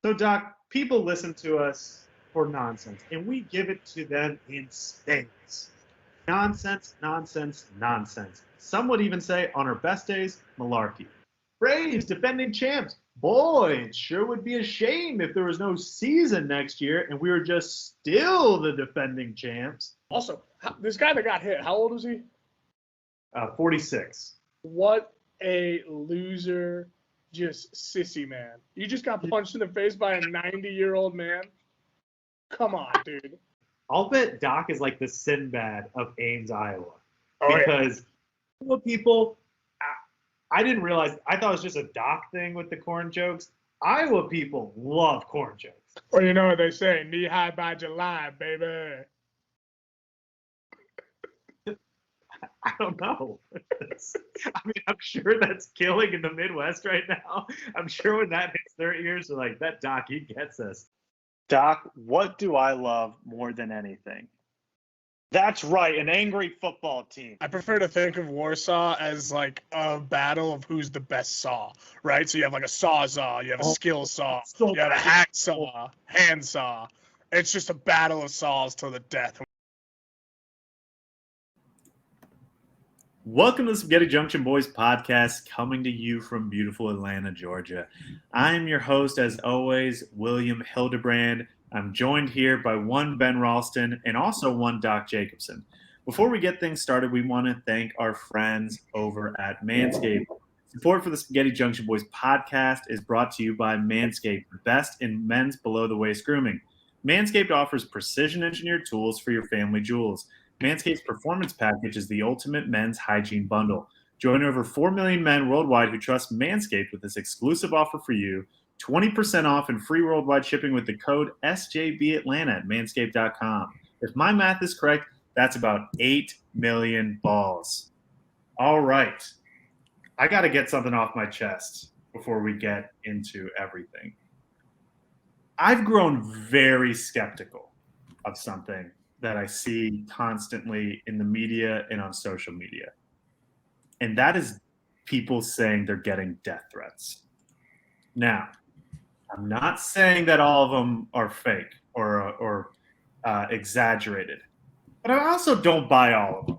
So, Doc, people listen to us for nonsense, and we give it to them in spades. Nonsense, nonsense, nonsense. Some would even say, on our best days, malarkey. Braves, defending champs. Boy, it sure would be a shame if there was no season next year and we were just still the defending champs. Also, this guy that got hit, how old was he? 46. What a loser, just sissy man. You just got punched in the face by a 90-year-old man? Come on, dude. I'll bet Doc is like the Sinbad of Ames, Iowa. Oh, because people, I didn't realize, I thought it was just a Doc thing with the corn jokes. Iowa people love corn jokes. Well, you know what they say, knee high by July, baby. I don't know. I mean, I'm sure that's killing in the Midwest right now. I'm sure when that hits their ears, they're like, that Doc, he gets us. Doc, what do I love more than anything? That's right, an angry football team. I prefer to think of Warsaw as like a battle of who's the best saw, right? So you have like a sawzall, you have a skill saw, you have a hacksaw, handsaw. It's just a battle of saws to the death. Welcome to the Spaghetti Junction Boys podcast, coming to you from beautiful Atlanta, Georgia. I'm your host, as always, William Hildebrand. I'm joined here by one Ben Ralston and also one Doc Jacobson. Before we get things started, we want to thank our friends over at Manscaped. Support for the Spaghetti Junction Boys podcast is brought to you by Manscaped, the best in men's below-the-waist grooming. Manscaped offers precision-engineered tools for your family jewels. Manscaped's Performance Package is the ultimate men's hygiene bundle. Join over 4 million men worldwide who trust Manscaped with this exclusive offer for you, 20% off and free worldwide shipping with the code SJBAtlanta at manscaped.com. If my math is correct, that's about 8 million balls. All right. I got to get something off my chest before we get into everything. I've grown very skeptical of something that I see constantly in the media and on social media. And that is people saying they're getting death threats. Now, I'm not saying that all of them are fake or exaggerated, but I also don't buy all of them.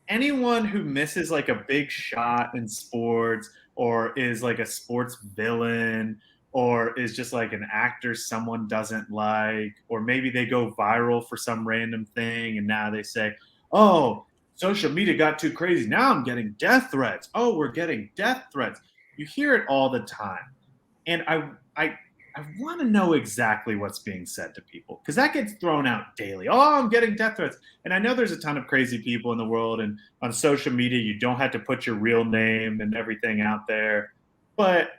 Anyone who misses like a big shot in sports or is like a sports villain or is just like an actor someone doesn't like, or maybe they go viral for some random thing and now they say, oh, social media got too crazy. Now I'm getting death threats. Oh, we're getting death threats. You hear it all the time. And I want to know exactly what's being said to people because that gets thrown out daily. Oh, I'm getting death threats. And I know there's a ton of crazy people in the world, and on social media, you don't have to put your real name and everything out there. But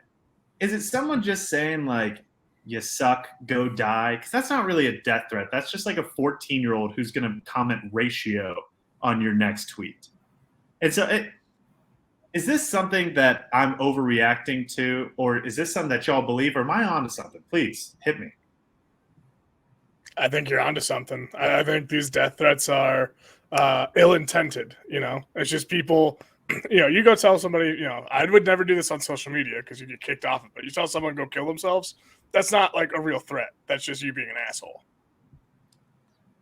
is it someone just saying, like, you suck, go die? Because that's not really a death threat. That's just like a 14-year-old who's going to comment ratio on your next tweet. And so is this something that I'm overreacting to, or is this something that y'all believe, or am I onto something? Please hit me. I think you're onto something. I think these death threats are ill-intended, you know? It's just people, you know, you go tell somebody, you know, I would never do this on social media because you get kicked off of it. You tell someone to go kill themselves, that's not like a real threat. That's just you being an asshole.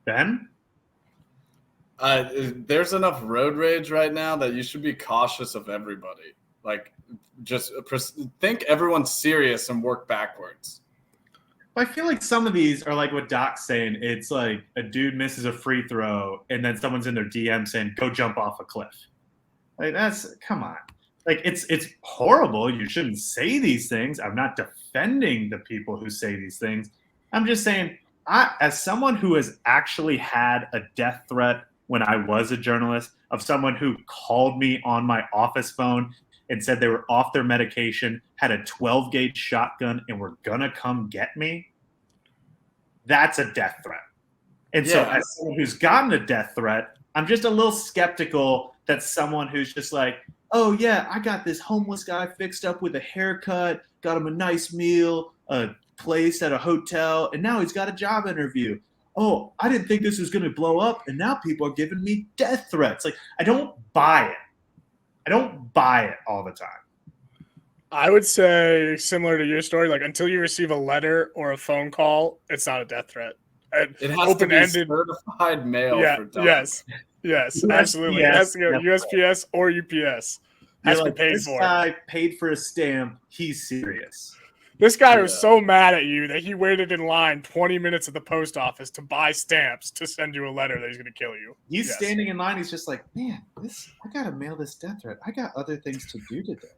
Ben? There's enough road rage right now that you should be cautious of everybody. Like, just think everyone's serious and work backwards. I feel like some of these are like what Doc's saying. It's like a dude misses a free throw, and then someone's in their DM saying, go jump off a cliff. Like, come on. Like, it's horrible. You shouldn't say these things. I'm not defending the people who say these things. I'm just saying, as someone who has actually had a death threat when I was a journalist, of someone who called me on my office phone and said they were off their medication, had a 12-gauge shotgun, and were going to come get me, that's a death threat. And so as someone who's gotten a death threat, I'm just a little skeptical that someone who's just like, oh, yeah, I got this homeless guy fixed up with a haircut, got him a nice meal, a place at a hotel, and now he's got a job interview. Oh, I didn't think this was going to blow up, and now people are giving me death threats. Like, I don't buy it. I don't buy it all the time. I would say similar to your story, like until you receive a letter or a phone call, it's not a death threat. It has to be Open-ended. certified mail Yeah. for Doug. Yes. Absolutely. It has to go USPS or UPS. Has to be paid this for. guy paid for a stamp. He's serious. This guy was so mad at you that he waited in line 20 minutes at the post office to buy stamps to send you a letter that he's going to kill you. He's standing in line. He's just like, man, I got to mail this death threat. I got other things to do today.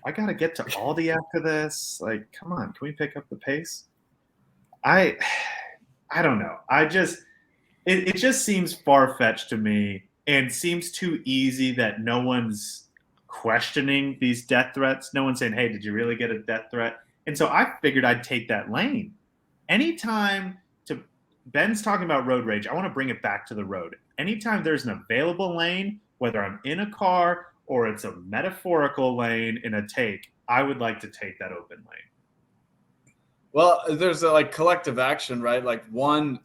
I got to get to Aldi after this. Like, come on. Can we pick up the pace? I don't know. It just seems far-fetched to me and seems too easy that no one's questioning these death threats. No one's saying, hey, did you really get a death threat? And so I figured I'd take that lane. Anytime Ben's talking about road rage, I want to bring it back to the road. Anytime there's an available lane, whether I'm in a car or it's a metaphorical lane in a take, I would like to take that open lane. Well, there's a collective action, right? Like one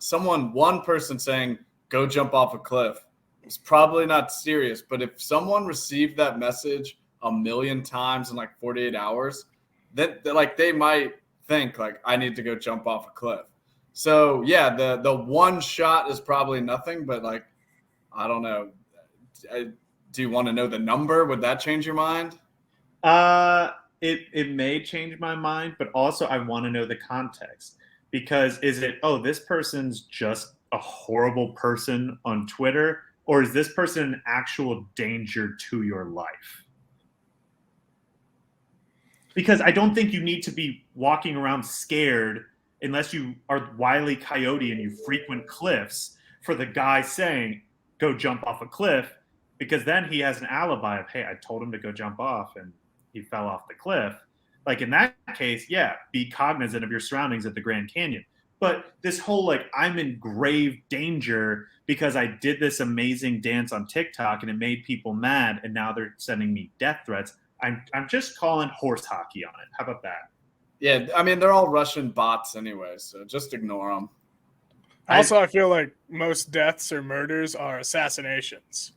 person saying, go jump off a cliff. It's probably not serious, but if someone received that message a million times in 48 hours, then they might think I need to go jump off a cliff. So yeah, the one shot is probably nothing, but I don't know. Do you want to know the number? Would that change your mind? It may change my mind, but also I want to know the context, because is it, this person's just a horrible person on Twitter, or is this person an actual danger to your life? Because I don't think you need to be walking around scared unless you are Wile E. Coyote and you frequent cliffs for the guy saying, go jump off a cliff, because then he has an alibi of, hey, I told him to go jump off and he fell off the cliff. In that case, yeah, be cognizant of your surroundings at the Grand Canyon. But this whole I'm in grave danger because I did this amazing dance on TikTok and it made people mad and now they're sending me death threats. I'm just calling horse hockey on it. How about that? Yeah, I mean, they're all Russian bots anyway, so just ignore them. Also, I feel like most deaths or murders are assassinations,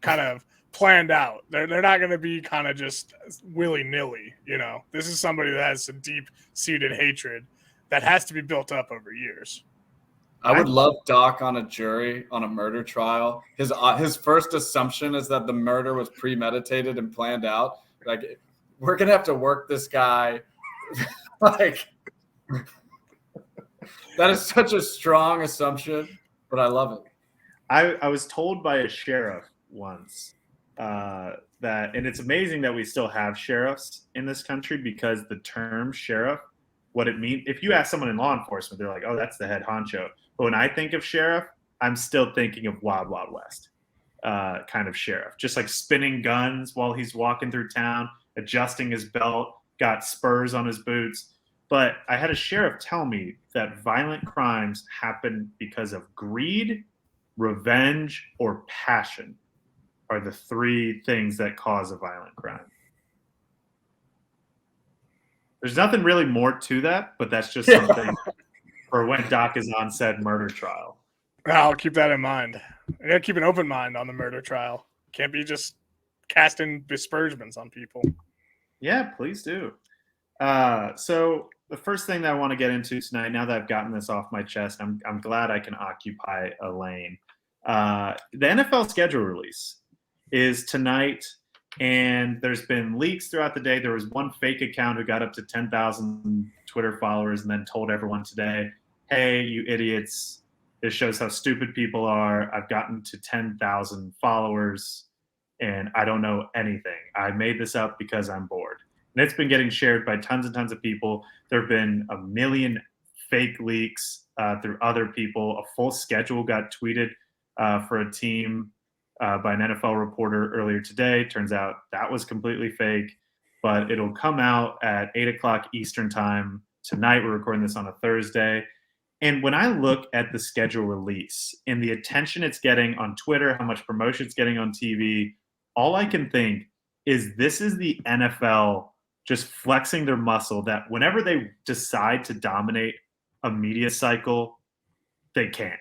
kind of planned out. They're not going to be kind of just willy-nilly, This is somebody that has some deep-seated hatred that has to be built up over years. I would love Doc on a jury on a murder trial. His first assumption is that the murder was premeditated and planned out. We're gonna have to work this guy. That is such a strong assumption, but I love it. I was told by a sheriff once that, and it's amazing that we still have sheriffs in this country, because the term sheriff, what it means, if you ask someone in law enforcement, they're like, oh, that's the head honcho. But when I think of sheriff, I'm still thinking of Wild Wild West kind of sheriff, just spinning guns while he's walking through town, adjusting his belt, got spurs on his boots. But I had a sheriff tell me that violent crimes happen because of greed, revenge, or passion are the three things that cause a violent crime. There's nothing really more to that, but that's just something for when Doc is on said murder trial. I'll keep that in mind. I gotta keep an open mind on the murder trial. Can't be just casting dispersions on people. Yeah, please do. So the first thing that I want to get into tonight, now that I've gotten this off my chest, I'm glad I can occupy a lane. The NFL schedule release is tonight, and there's been leaks throughout the day. There was one fake account who got up to 10,000 Twitter followers and then told everyone today, hey, you idiots, this shows how stupid people are. I've gotten to 10,000 followers, and I don't know anything. I made this up because I'm bored. And it's been getting shared by tons and tons of people. There have been a million fake leaks through other people. A full schedule got tweeted for a team by an NFL reporter earlier today. Turns out that was completely fake, but it'll come out at 8 o'clock Eastern time tonight. We're recording this on a Thursday. And when I look at the schedule release and the attention it's getting on Twitter, how much promotion it's getting on TV, all I can think is this is the NFL just flexing their muscle that whenever they decide to dominate a media cycle, they can.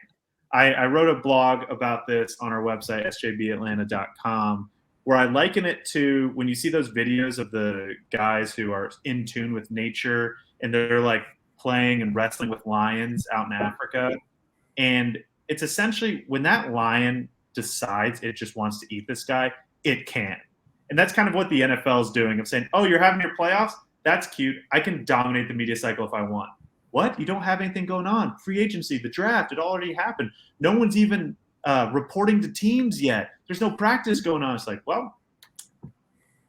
I wrote a blog about this on our website, sjbatlanta.com, where I liken it to when you see those videos of the guys who are in tune with nature and they're like playing and wrestling with lions out in Africa. And it's essentially when that lion decides it just wants to eat this guy, it can. And that's kind of what the NFL is doing of saying, oh, you're having your playoffs? That's cute. I can dominate the media cycle if I want. What? You don't have anything going on. Free agency, the draft, it already happened. No one's even reporting to teams yet. There's no practice going on. It's like, well,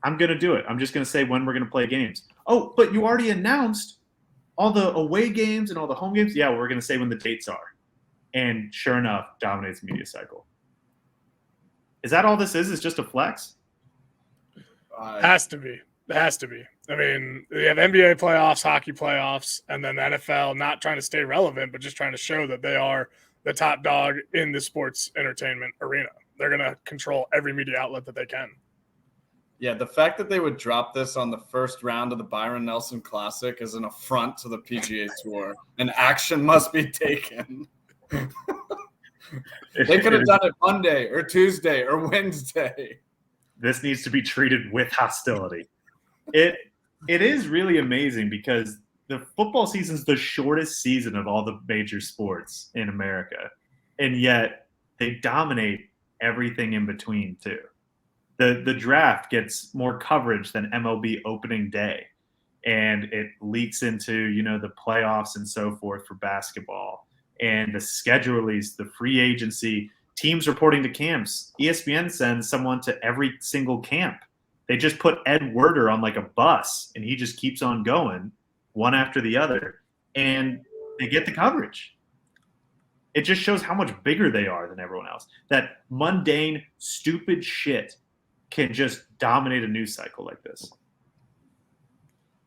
I'm going to do it. I'm just going to say when we're going to play games. Oh, but you already announced all the away games and all the home games. Yeah, we're going to say when the dates are. And sure enough, dominates the media cycle. Is that all this is? It's just a flex? Has to be. It has to be. I mean, we have NBA playoffs, hockey playoffs, and then the NFL not trying to stay relevant, but just trying to show that they are the top dog in the sports entertainment arena. They're going to control every media outlet that they can. Yeah, the fact that they would drop this on the first round of the Byron Nelson Classic is an affront to the PGA Tour, and action must be taken. They could have done it Monday or Tuesday or Wednesday. This needs to be treated with hostility. It is really amazing because the football season is the shortest season of all the major sports in America, and yet they dominate everything in between too. The draft gets more coverage than MLB opening day, and it leaks into the playoffs and so forth for basketball. And the schedule release, the free agency, teams reporting to camps. ESPN sends someone to every single camp. They just put Ed Werder on like a bus, and he just keeps on going one after the other, and they get the coverage. It just shows how much bigger they are than everyone else. That mundane, stupid shit can just dominate a news cycle like this.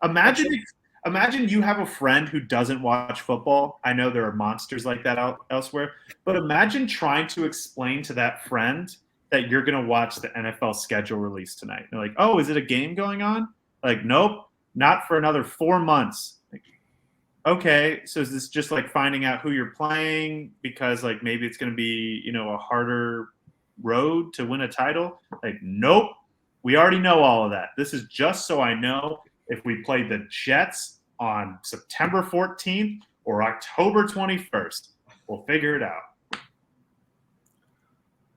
Imagine you have a friend who doesn't watch football. I know there are monsters like that elsewhere, but imagine trying to explain to that friend that you're going to watch the NFL schedule release tonight. They're like, oh, is it a game going on? Like, nope, not for another 4 months. Like, okay, so is this just like finding out who you're playing because like maybe it's going to be, a harder road to win a title? Like, nope, we already know all of that. This is just so I know if we play the Jets on September 14th or October 21st. We'll figure it out.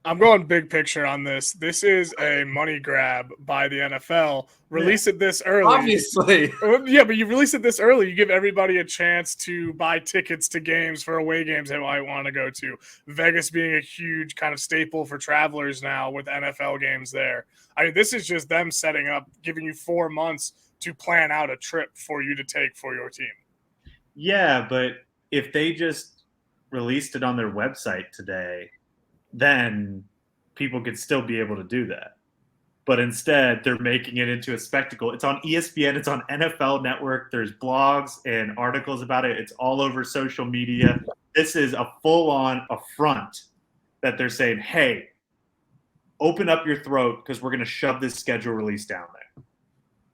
I'm going big picture on this. This is a money grab by the NFL. Release it this early. Obviously. Yeah, but you release it this early. You give everybody a chance to buy tickets to games for away games they might want to go to. Vegas being a huge kind of staple for travelers now with NFL games there. I mean, this is just them setting up, giving you 4 months to plan out a trip for you to take for your team. Yeah, but if they just released it on their website today, then people could still be able to do that. But instead, they're making it into a spectacle. It's on ESPN. It's on NFL Network. There's blogs and articles about it. It's all over social media. This is a full-on affront that they're saying, hey, open up your throat because we're going to shove this schedule release down there.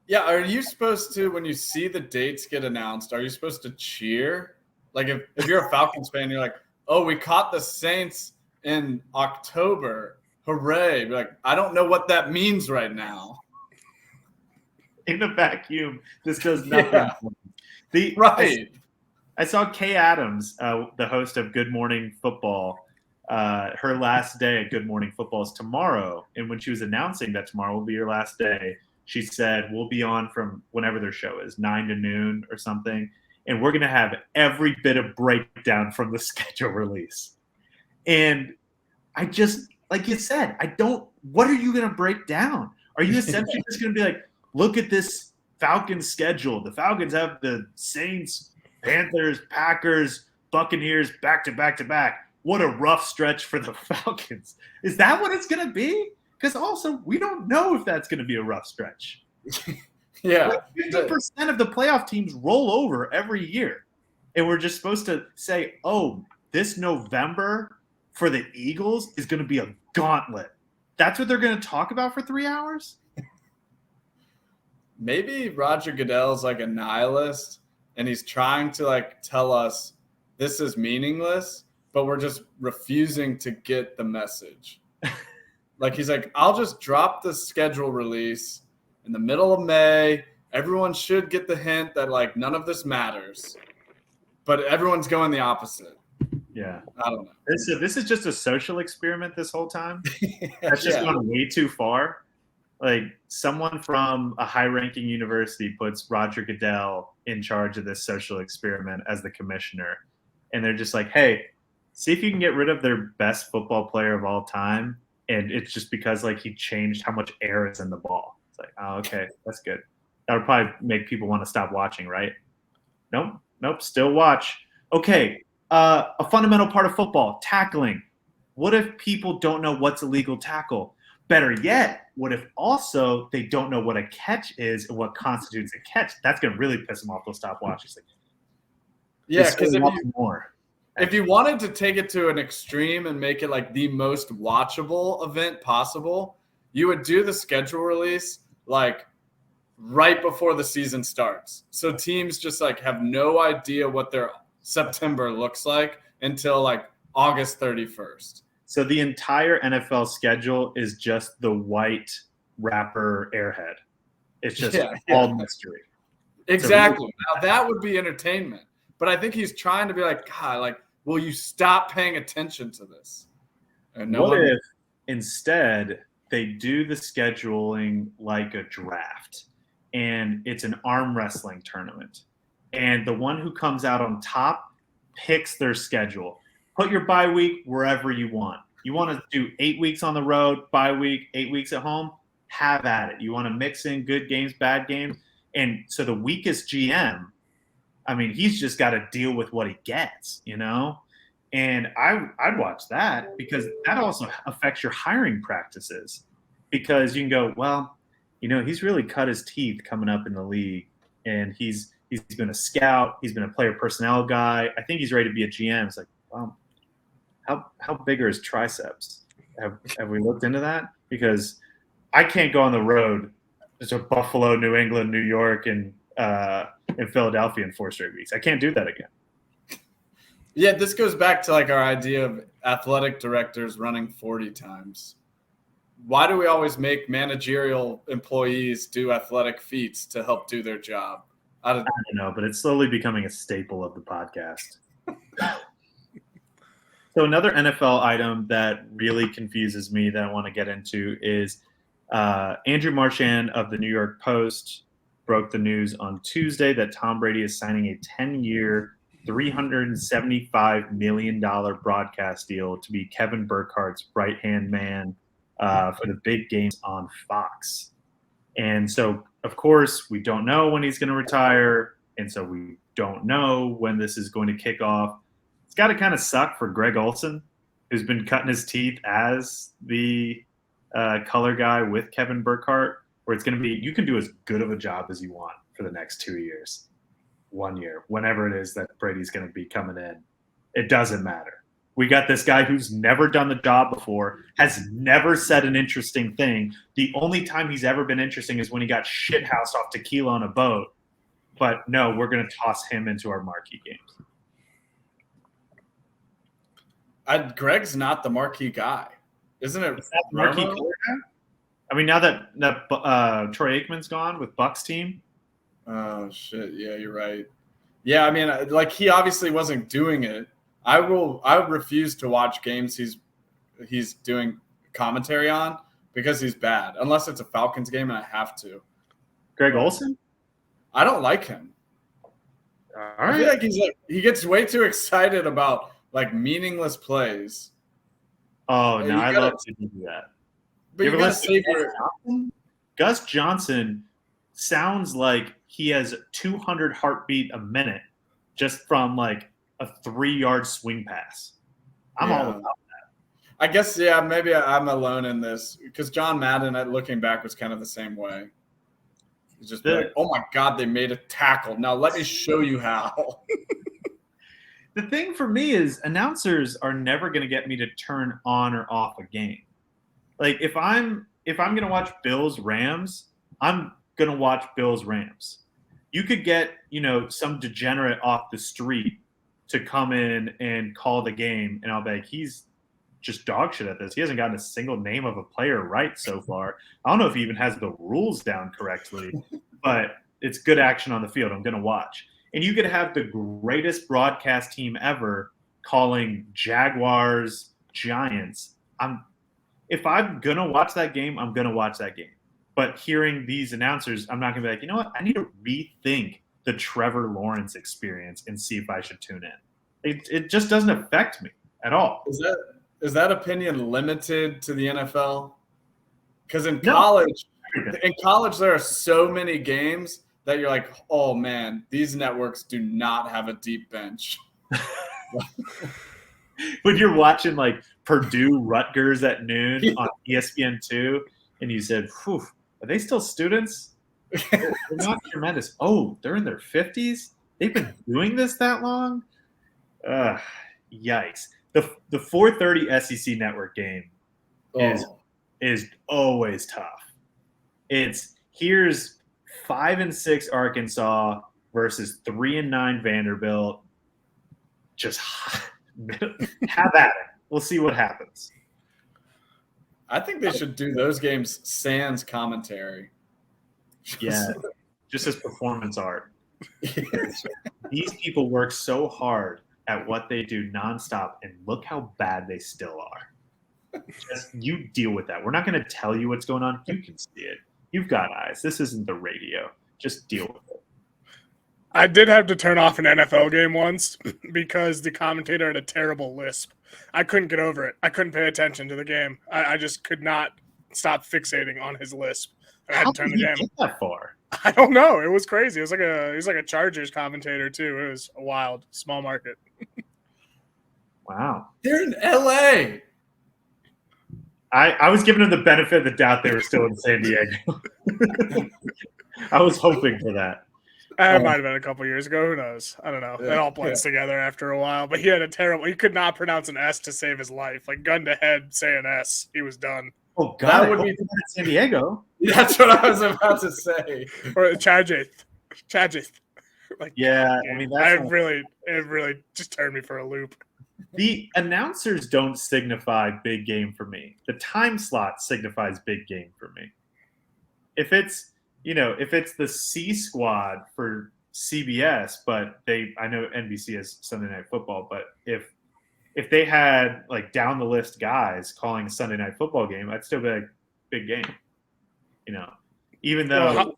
Yeah, are you supposed to, when you see the dates get announced, are you supposed to cheer? Like if you're a Falcons fan, you're like, oh, we caught the Saints in October. Hooray. Be like, I don't know what that means right now. In a vacuum, this does nothing. Yeah. Right. I saw Kay Adams, the host of Good Morning Football. Her last day at Good Morning Football is tomorrow. And when she was announcing that tomorrow will be your last day, she said, we'll be on from whenever their show is, 9 to noon or something. And we're going to have every bit of breakdown from the schedule release. And I just, like you said, what are you going to break down? Are you essentially just going to be like, look at this Falcons schedule. The Falcons have the Saints, Panthers, Packers, Buccaneers back to back to back. What a rough stretch for the Falcons. Is that what it's going to be? Because also, we don't know if that's going to be a rough stretch. Yeah. Like 50% of the playoff teams roll over every year. And we're just supposed to say, oh, this November for the Eagles is going to be a gauntlet. That's what they're going to talk about for 3 hours? Maybe Roger Goodell's like a nihilist, and he's trying to like tell us this is meaningless, but we're just refusing to get the message. Like he's like, I'll just drop the schedule release in the middle of May. Everyone should get the hint that like none of this matters, but everyone's going the opposite. Yeah, I don't know. This is just a social experiment this whole time. That's just Yeah. gone way too far. Like someone from a high-ranking university puts Roger Goodell in charge of this social experiment as the commissioner, and they're just like, "Hey, see if you can get rid of their best football player of all time." And it's just because like he changed how much air is in the ball. It's like, oh, okay, that's good. That would probably make people want to stop watching, right? Nope, still watch. Okay, a fundamental part of football, tackling. What if people don't know what's a legal tackle? Better yet, what if also they don't know what a catch is and what constitutes a catch? That's going to really piss them off. They'll stop watching. It's like, Yeah, just because watch more. if you wanted to take it to an extreme and make it like the most watchable event possible, you would do the schedule release like right before the season starts. So teams just like have no idea what their September looks like until like August 31st. So the entire NFL schedule is just the white wrapper airhead. It's just all mystery. Exactly. Now that would be entertainment. But I think he's trying to be like, God, like, will you stop paying attention to this? And what if instead they do the scheduling like a draft and it's an arm wrestling tournament and the one who comes out on top picks their schedule? Put your bye week wherever you want. You want to do 8 weeks on the road, bye week, 8 weeks at home, have at it. You want to mix in good games, bad games. And so the weakest GM, I mean, he's just got to deal with what he gets, you know? And I'd watch that because that also affects your hiring practices because you can go, well, you know, he's really cut his teeth coming up in the league and he's been a scout. He's been a player personnel guy. I think he's ready to be a GM. It's like, well, how big are his triceps? Have we looked into that? Because I can't go on the road to Buffalo, New England, New York, and Philadelphia in 4 straight weeks. I can't do that again. Yeah, this goes back to like our idea of athletic directors running 40 times. Why do we always make managerial employees do athletic feats to help do their job? I don't know, but it's slowly becoming a staple of the podcast. So another NFL item that really confuses me that I want to get into is Andrew Marchand of the New York Post broke the news on Tuesday that Tom Brady is signing a 10-year, $375 million broadcast deal to be Kevin Burkhardt's right-hand man for the big games on Fox. And so, of course, we don't know when he's going to retire, and so we don't know when this is going to kick off. It's got to kind of suck for Greg Olson, who's been cutting his teeth as the color guy with Kevin Burkhardt, where it's going to be you can do as good of a job as you want for the next 2 years, 1 year, whenever it is that Brady's going to be coming in. It doesn't matter. We got this guy who's never done the job before, has never said an interesting thing. The only time he's ever been interesting is when he got shithoused off tequila on a boat. But no, we're going to toss him into our marquee games. Greg's not the marquee guy, isn't it? Is that the marquee color guy? I mean, now that Troy Aikman's gone with Buck's team. Oh shit! Yeah, you're right. Yeah, I mean, like he obviously wasn't doing it. I refuse to watch games he's doing commentary on because he's bad. Unless it's a Falcons game and I have to. Greg Olson? I don't like him. All I feel like he gets way too excited about like meaningless plays. Oh no, I love to do that. But you gotta save your Gus Johnson sounds like he has 200 heartbeat a minute just from like a 3-yard swing pass. I'm all about that. I guess, yeah, maybe I'm alone in this because John Madden, looking back, was kind of the same way. He's just like, oh my God, they made a tackle. Now let me show you how. The thing for me is announcers are never going to get me to turn on or off a game. Like if I'm going to watch Bills Rams, I'm going to watch Bills Rams. You could get, some degenerate off the street to come in and call the game, and I'll be like, he's just dog shit at this. He hasn't gotten a single name of a player right so far. I don't know if he even has the rules down correctly, but it's good action on the field. I'm going to watch. And you could have the greatest broadcast team ever calling Jaguars, Giants. If I'm going to watch that game, I'm going to watch that game. But hearing these announcers, I'm not going to be like, you know what? I need to rethink the Trevor Lawrence experience and see if I should tune in. It just doesn't affect me at all. Is that opinion limited to the NFL? Because in college, there are so many games that you're like, oh man, these networks do not have a deep bench. When you're watching like Purdue Rutgers at noon on ESPN2, and you said, "Whew, are they still students? They're not tremendous. Oh, they're in their 50s. They've been doing this that long. Yikes!" The 4:30 SEC network game is always tough. Here's 5-6 Arkansas versus 3-9 Vanderbilt. Just have at it. We'll see what happens. I think they should do those games sans commentary. Yeah, just as performance art. These people work so hard at what they do nonstop, and look how bad they still are. Just you deal with that. We're not going to tell you what's going on. You can see it. You've got eyes. This isn't the radio. Just deal with it. I did have to turn off an NFL game once because the commentator had a terrible lisp. I couldn't get over it. I couldn't pay attention to the game. I just could not stop fixating on his lisp. I had to turn the game. Get that far? I don't know. It was crazy. It was like a Chargers commentator too. It was a wild, small market. Wow. They're in LA. I was giving them the benefit of the doubt they were still in San Diego. I was hoping for that. It might have been a couple years ago. Who knows? I don't know. It all blends together after a while. But he had he could not pronounce an S to save his life. Like gun to head, say an S. He was done. Oh, God. That would be San Diego. That's what I was about to say. Or Chadjeth. Like, yeah. I mean, it really just turned me for a loop. The announcers don't signify big game for me. The time slot signifies big game for me. If it's the C squad for CBS, but I know NBC has Sunday Night Football, but if they had like down the list guys calling a Sunday Night Football game, I'd still be like, big game. Even though.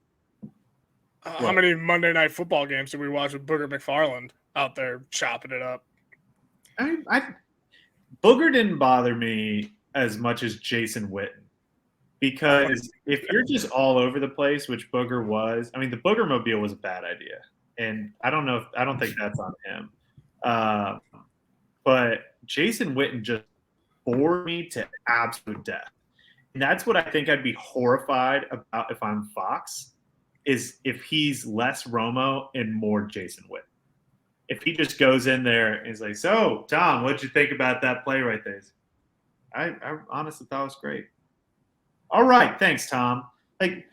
How many Monday Night Football games did we watch with Booger McFarland out there chopping it up? Booger didn't bother me as much as Jason Witten, because if you're just all over the place, which Booger was, I mean, the Booger Mobile was a bad idea, and I don't think that's on him. But Jason Witten just bored me to absolute death, and that's what I think I'd be horrified about if I'm Fox, is if he's less Romo and more Jason Witten. If he just goes in there and is like, "So, Tom, what'd you think about that play right there?" I honestly thought it was great. All right, thanks, Tom. Like,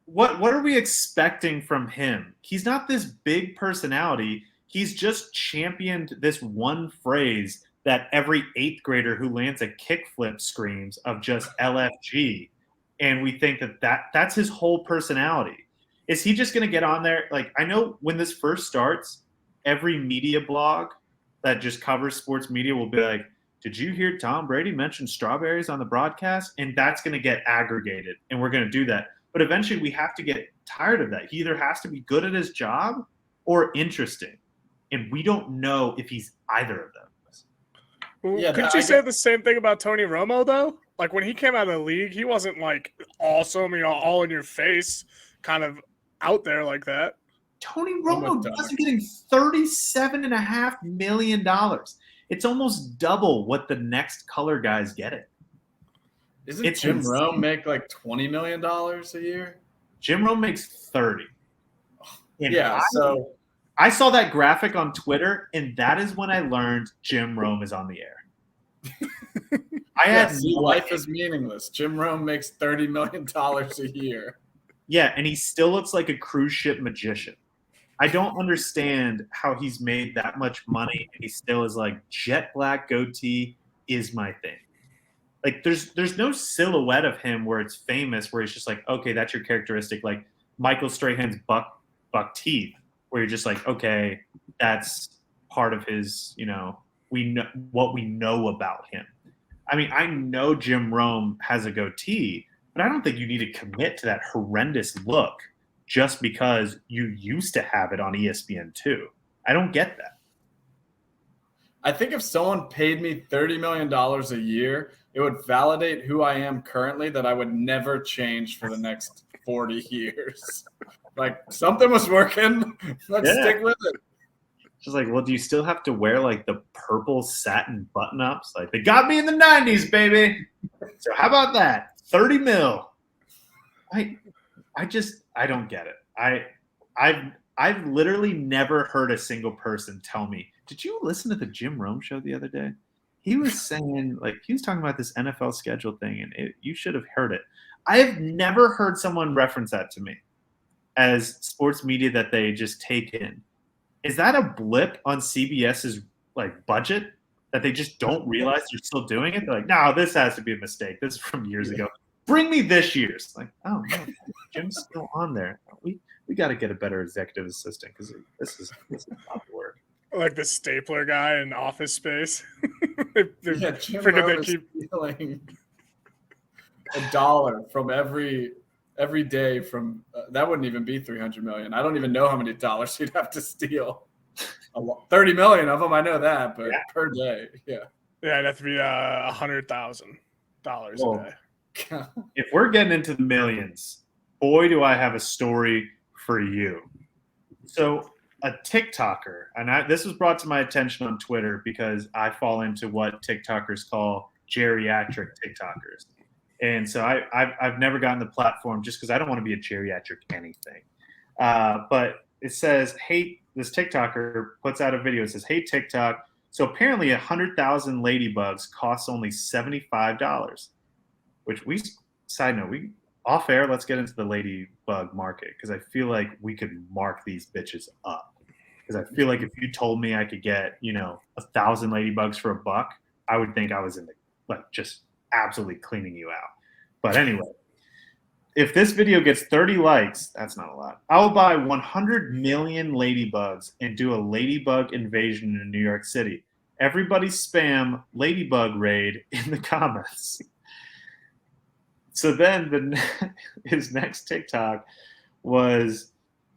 what are we expecting from him? He's not this big personality. He's just championed this one phrase that every 8th grader who lands a kickflip screams of just LFG. And we think that's his whole personality. Is he just going to get on there? Like, I know when this first starts, every media blog that just covers sports media will be like, "Did you hear Tom Brady mention strawberries on the broadcast?" And that's going to get aggregated, and we're going to do that. But eventually we have to get tired of that. He either has to be good at his job or interesting. And we don't know if he's either of those. Yeah, couldn't you say the same thing about Tony Romo, though? Like, when he came out of the league, he wasn't, like, awesome, all in your face, kind of out there like that. Tony Romo wasn't getting $37.5 million. It's almost double what the next color guy's getting. Isn't Jim Rome make like $20 million a year? Jim Rome makes 30. And so I saw that graphic on Twitter, and that is when I learned Jim Rome is on the air. Life is meaningless. Jim Rome makes $30 million a year. Yeah, and he still looks like a cruise ship magician. I don't understand how he's made that much money and he still is like, jet black goatee is my thing. Like there's no silhouette of him where it's famous, where it's just like, okay, that's your characteristic. Like Michael Strahan's buck teeth, where you're just like, okay, that's part of his, we know what we know about him. I mean, I know Jim Rome has a goatee, but I don't think you need to commit to that horrendous look just because you used to have it on ESPN2. I don't get that. I think if someone paid me $30 million a year, it would validate who I am currently, that I would never change for the next 40 years. Like, something was working. Let's stick with it. She's like, well, do you still have to wear like the purple satin button-ups? Like, they got me in the 90s, baby. So how about that? 30 mil. I don't get it. I've literally never heard a single person tell me, did you listen to the Jim Rome show the other day? He was saying, like, he was talking about this NFL schedule thing, and you should have heard it. I have never heard someone reference that to me as sports media that they just take in. Is that a blip on CBS's like budget that they just don't realize they're still doing it? They're like, no, this has to be a mistake. This is from years ago. Bring me this year's. Like, oh no, Jim's still on there. We got to get a better executive assistant because this is not the work. Like the stapler guy in Office Space. Yeah, Jim Rome is stealing $1 from every day from that wouldn't even be 300 million. I don't even know how many dollars he'd have to steal. 30 million of them, I know that, but per day, yeah, it'd have to be $100,000 a day. If we're getting into the millions, boy, do I have a story for you. So a TikToker, and this was brought to my attention on Twitter because I fall into what TikTokers call geriatric TikTokers. And so I've never gotten the platform just because I don't want to be a geriatric anything. But it says, hey, this TikToker puts out a video. It says, hey, TikTok. So apparently 100,000 ladybugs costs only $75, which side note, off air, let's get into the ladybug market because I feel like we could mark these bitches up. Because I feel like if you told me I could get, 1,000 ladybugs for $1, I would think I was in just absolutely cleaning you out. But anyway, if this video gets 30 likes, that's not a lot. I'll buy 100 million ladybugs and do a ladybug invasion in New York City. Everybody spam ladybug raid in the comments. So then his next TikTok was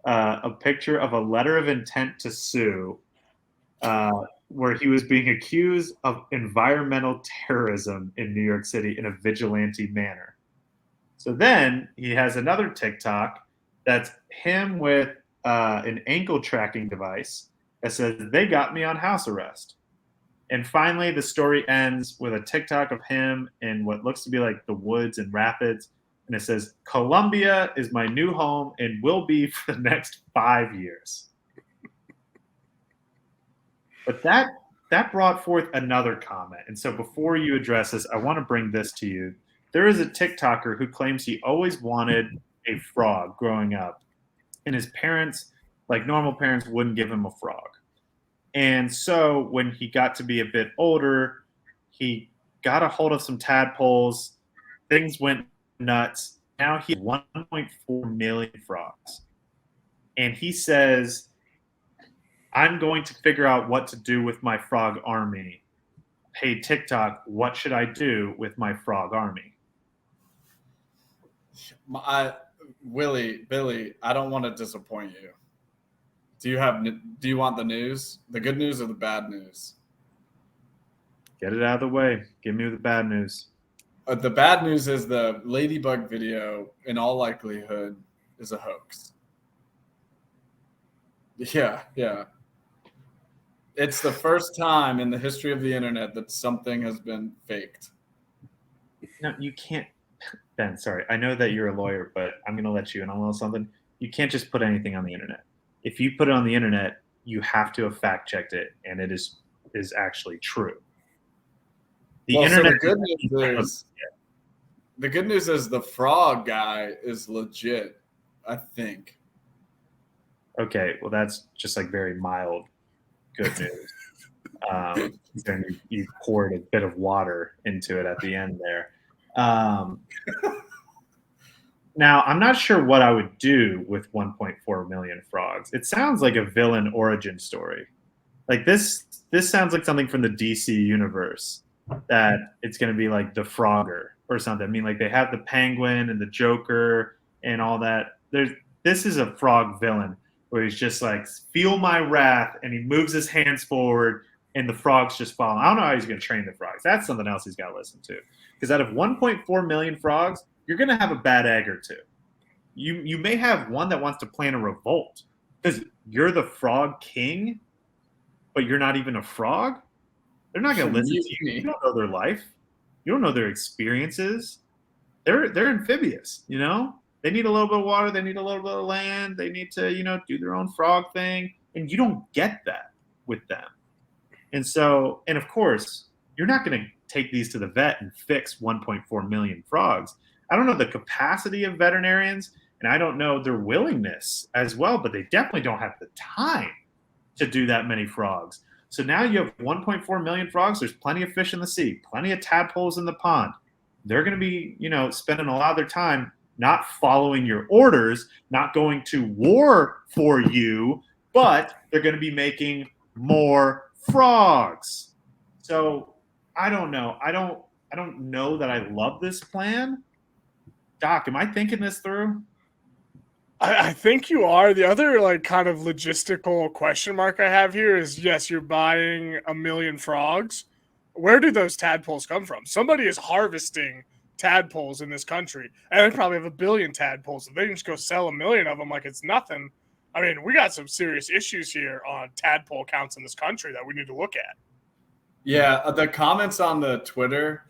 a picture of a letter of intent to sue where he was being accused of environmental terrorism in New York City in a vigilante manner. So then he has another TikTok that's him with an ankle tracking device that says, they got me on house arrest. And finally, the story ends with a TikTok of him in what looks to be like the woods and rapids. And it says, Colombia is my new home and will be for the next 5 years. But that brought forth another comment. And so before you address this, I want to bring this to you. There is a TikToker who claims he always wanted a frog growing up. And his parents, like normal parents, wouldn't give him a frog. And so when he got to be a bit older, he got a hold of some tadpoles. Things went nuts. Now he has 1.4 million frogs. And he says, I'm going to figure out what to do with my frog army. Hey, TikTok, what should I do with my frog army? Billy, I don't want to disappoint you. Do you want the news? The good news or the bad news? Get it out of the way. Give me the bad news. The bad news is the Ladybug video, in all likelihood, is a hoax. Yeah. It's the first time in the history of the internet that something has been faked. No, you can't. Ben, sorry. I know that you're a lawyer, but I'm going to let you in on a little something. You can't just put anything on the internet. If you put it on the internet, you have to have fact-checked it, and it is actually true. The good news is the frog guy is legit, I think. Okay, well, that's just like very mild good news. Then you poured a bit of water into it at the end there. Now, I'm not sure what I would do with 1.4 million frogs. It sounds like a villain origin story. Like this sounds like something from the DC universe, that it's going to be like the Frogger or something. I mean, like they have the Penguin and the Joker and all that. This is a frog villain where he's just like, feel my wrath, and he moves his hands forward and the frogs just fall. I don't know how he's going to train the frogs. That's something else he's got to listen to. Because out of 1.4 million frogs, you're going to have a bad egg or two. You may have one that wants to plan a revolt because you're the frog king, but you're not even a frog. They're not going to listen to you. You don't know their life. You don't know their experiences. They're amphibious, you know? They need a little bit of water. They need a little bit of land. They need to, do their own frog thing. And you don't get that with them. And so, and of course, you're not going to take these to the vet and fix 1.4 million frogs. I don't know the capacity of veterinarians, and I don't know their willingness as well, but they definitely don't have the time to do that many frogs. So now you have 1.4 million frogs. There's plenty of fish in the sea, plenty of tadpoles in the pond. They're going to be, spending a lot of their time not following your orders, not going to war for you, but they're going to be making more frogs. So I don't know. I don't know that I love this plan. Doc, am I thinking this through? I think you are. The other kind of logistical question mark I have here is, yes, you're buying 1 million frogs. Where do those tadpoles come from? Somebody is harvesting tadpoles in this country, and they probably have 1 billion tadpoles. If they can just go sell 1 million of them like it's nothing, I mean, we got some serious issues here on tadpole counts in this country that we need to look at. Yeah, the comments on the Twitter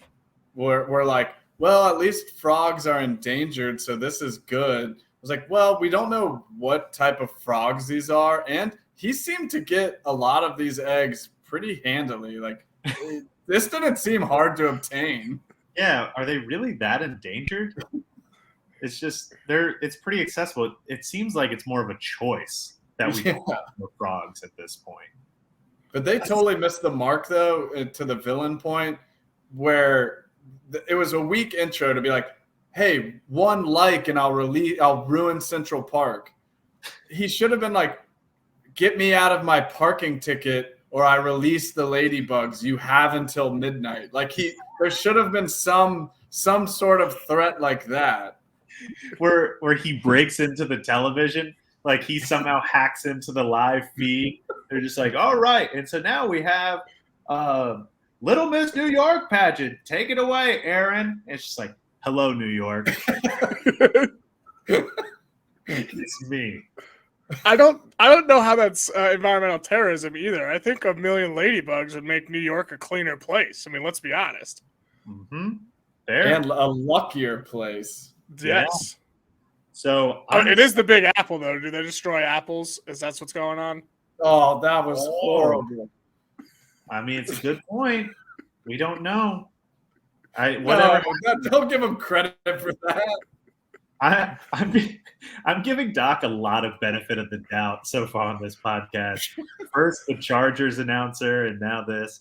were like, well, at least frogs are endangered, so this is good. I was like, well, we don't know what type of frogs these are, and he seemed to get a lot of these eggs pretty handily. Like, this didn't seem hard to obtain. Yeah, are they really that endangered? It's just it's pretty accessible. It seems like it's more of a choice that we have for frogs at this point. But they totally missed the mark, though, to the villain point, where it was a weak intro to be like, hey, one like and I'll ruin Central Park. He should have been like, get me out of my parking ticket or I release the ladybugs. You have until midnight. Like there should have been some sort of threat like that. Where he breaks into the television, like he somehow hacks into the live feed. They're just like, all right. And so now we have Little Miss New York pageant. Take it away, Aaron. And it's just like, hello, New York. It's me. I don't know how that's environmental terrorism either. I think 1 million ladybugs would make New York a cleaner place. I mean, let's be honest. Mm-hmm. There. And a luckier place. Yes. Yeah. So it is the Big Apple, though. Do they destroy apples? Is that what's going on? Oh, that was horrible. I mean, it's a good point. We don't know. Don't give him credit for that. I'm giving Doc a lot of benefit of the doubt so far on this podcast. First, the Chargers announcer, and now this.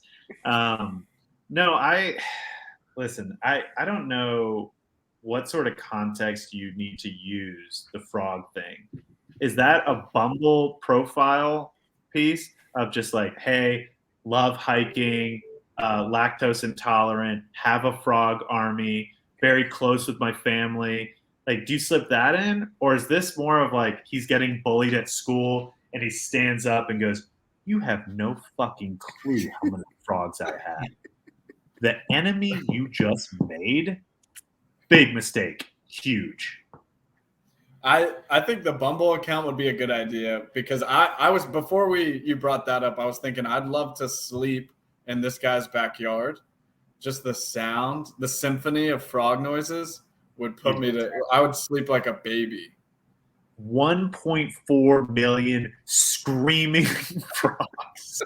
Listen. I don't know what sort of context you need to use the frog thing. Is that a Bumble profile piece of just like, hey, love hiking, lactose intolerant, have a frog army, very close with my family? Like, do you slip that in? Or is this more of like he's getting bullied at school and he stands up and goes, you have no fucking clue how many frogs I had. The enemy you just made, big mistake, huge. I think the Bumble account would be a good idea because I was before you brought that up, I was thinking I'd love to sleep in this guy's backyard. Just the sound, the symphony of frog noises would put me to – I would sleep like a baby. 1.4 million screaming frogs.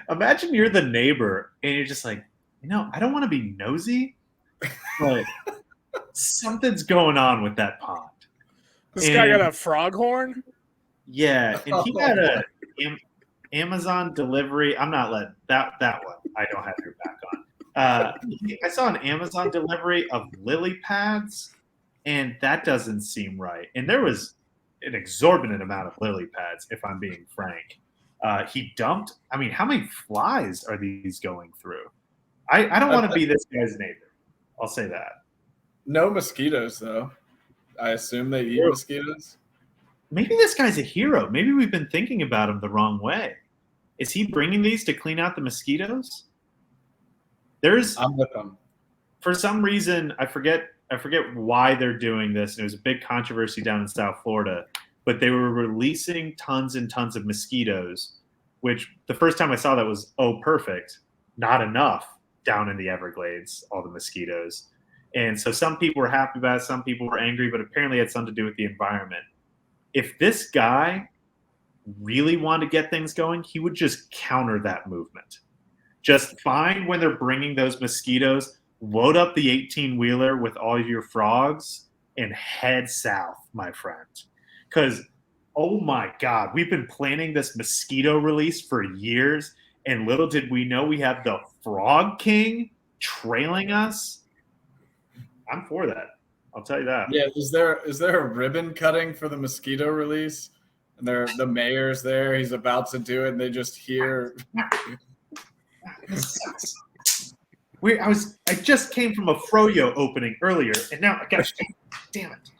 Imagine you're the neighbor and you're just like, I don't want to be nosy, but something's going on with that pond. This guy got a frog horn? Yeah, and Amazon delivery. I'm not letting that one. I don't have your back on. I saw an Amazon delivery of lily pads, and that doesn't seem right. And there was an exorbitant amount of lily pads, if I'm being frank. He dumped. I mean, how many flies are these going through? I don't want to be this guy's neighbor. I'll say that. No mosquitoes, though. I assume they eat mosquitoes. Maybe this guy's a hero. Maybe we've been thinking about him the wrong way. Is he bringing these to clean out the mosquitoes? I'm with them. For some reason, I forget why they're doing this. And it was a big controversy down in South Florida, but they were releasing tons and tons of mosquitoes, which the first time I saw that was, oh, perfect. Not enough down in the Everglades, all the mosquitoes. And so some people were happy about it, some people were angry, but apparently it had something to do with the environment. If this guy really wanted to get things going, he would just counter that movement. Just find when they're bringing those mosquitoes, load up the 18-wheeler with all your frogs, and head south, my friend. Because, oh my God, we've been planning this mosquito release for years, and little did we know we have the Frog King trailing us. I'm for that. I'll tell you that. Yeah, is there a ribbon cutting for the mosquito release? And the mayor's there. He's about to do it, and they just hear. I just came from a froyo opening earlier, and now I got. Damn it.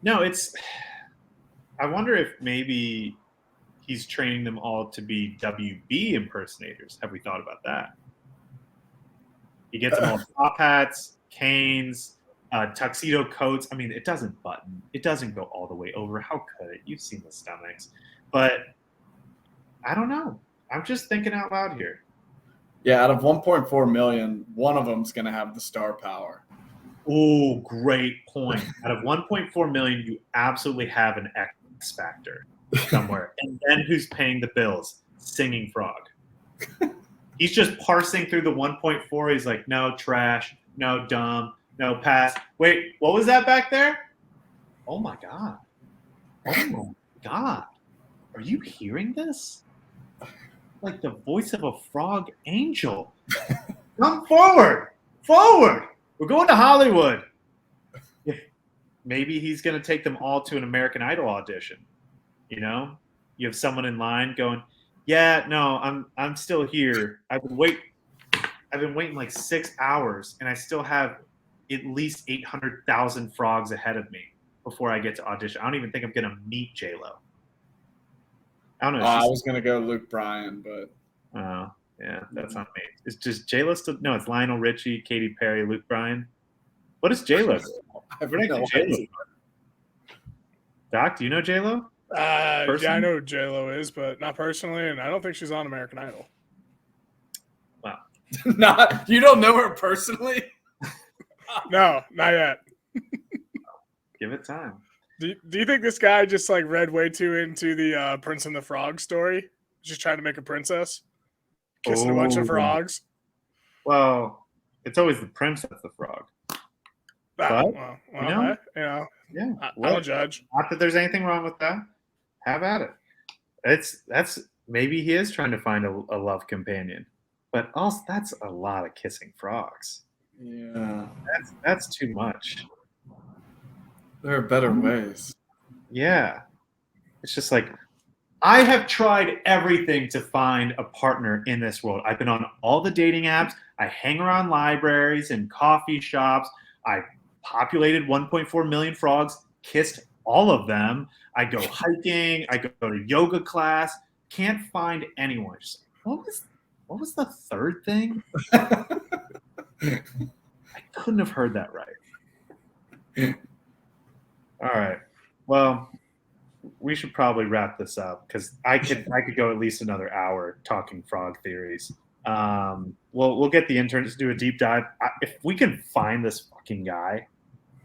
No, it's. I wonder if maybe he's training them all to be WB impersonators. Have we thought about that? He gets them all top hats, canes, tuxedo coats. I mean, it doesn't button. It doesn't go all the way over. How could it? You've seen the stomachs. But I don't know. I'm just thinking out loud here. Yeah, out of 1.4 million, one of them's going to have the star power. Oh, great point. Out of 1.4 million, you absolutely have an X factor somewhere. And then who's paying the bills? Singing Frog. He's just parsing through the 1.4. He's like, no, trash, no, dumb, no, pass. Wait, what was that back there? Oh, my God. Oh, my God. Are you hearing this? Like the voice of a frog angel. Come forward. Forward. We're going to Hollywood. Maybe he's going to take them all to an American Idol audition. You know, you have someone in line going, yeah, no, I'm still here. I've been waiting like 6 hours, and I still have at least 800,000 frogs ahead of me before I get to audition. I don't even think I'm going to meet J-Lo. I don't know. I was going to go Luke Bryan, but. Oh, yeah, that's not me. It's just J-Lo still. No, it's Lionel Richie, Katy Perry, Luke Bryan. What is J-Lo? Doc, do you know J-Lo? Yeah, I know who J-Lo is, but not personally, and I don't think she's on American Idol. Wow. You don't know her personally? No, not yet. Give it time. Do you think this guy just like read way too into the Prince and the Frog story? Just trying to make a princess, kissing a bunch of frogs. Well, it's always the prince that's the frog. But, yeah, I don't judge. Not that there's anything wrong with that. Have at it. That's maybe he is trying to find a love companion, but also that's a lot of kissing frogs. Yeah, that's too much. There are better ways. Yeah, it's just like I have tried everything to find a partner in this world. I've been on all the dating apps. I hang around libraries and coffee shops. I populated 1.4 million frogs, kissed all of them. I go hiking. I go to yoga class. Can't find anyone. Just, what was the third thing? I couldn't have heard that right. All right. Well, we should probably wrap this up because I could go at least another hour talking frog theories. We'll get the interns to do a deep dive. If we can find this fucking guy,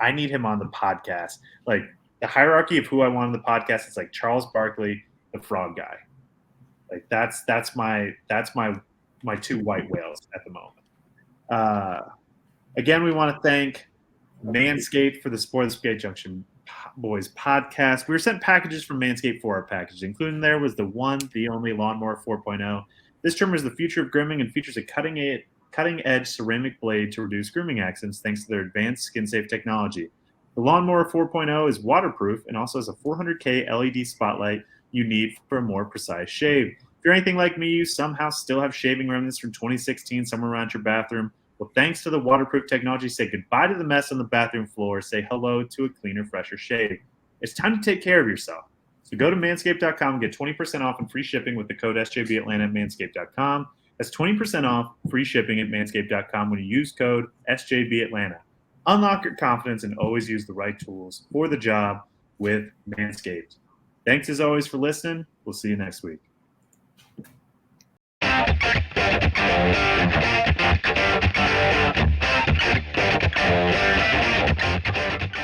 I need him on the podcast. Like the hierarchy of who I want on the podcast is like Charles Barkley, the frog guy. Like that's my two white whales at the moment. Again, we want to thank Manscaped for the support of the Skate Junction Boys podcast. We were sent packages from Manscaped for our package. Including there was the only Lawnmower 4.0. This trimmer is the future of grooming and features a cutting-edge ceramic blade to reduce grooming accidents thanks to their advanced skin-safe technology. The Lawnmower 4.0 is waterproof and also has a 400K LED spotlight you need for a more precise shave. If you're anything like me, you somehow still have shaving remnants from 2016 somewhere around your bathroom. Well, thanks to the waterproof technology, say goodbye to the mess on the bathroom floor. Say hello to a cleaner, fresher shave. It's time to take care of yourself. So go to manscaped.com and get 20% off and free shipping with the code SJBAtlanta at manscaped.com. That's 20% off free shipping at manscaped.com when you use code SJBAtlanta. Unlock your confidence and always use the right tools for the job with Manscaped. Thanks as always for listening. We'll see you next week. Thank you.